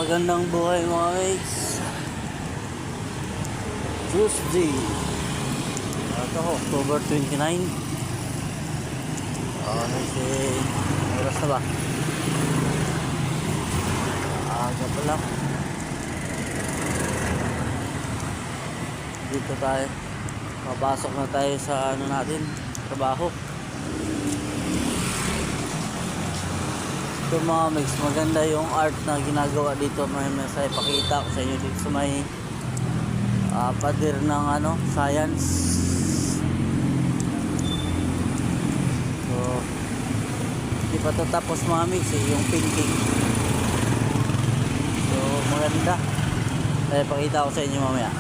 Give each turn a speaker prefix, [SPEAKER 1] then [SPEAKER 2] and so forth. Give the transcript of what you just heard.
[SPEAKER 1] magandang buhay mga mates. Tuesday. Ito ko, October 29. Kasi oras na ba? Aga pa lang. Dito tayo. Papasok na tayo sa ano natin, trabaho. Ito mga mates, maganda yung art na ginagawa dito. May ipakita ko sa inyo dito sa may pader ng ano, science. So hindi pa ito tapos mga mates yung painting. So maganda. Ipakita ko sa inyo mamaya.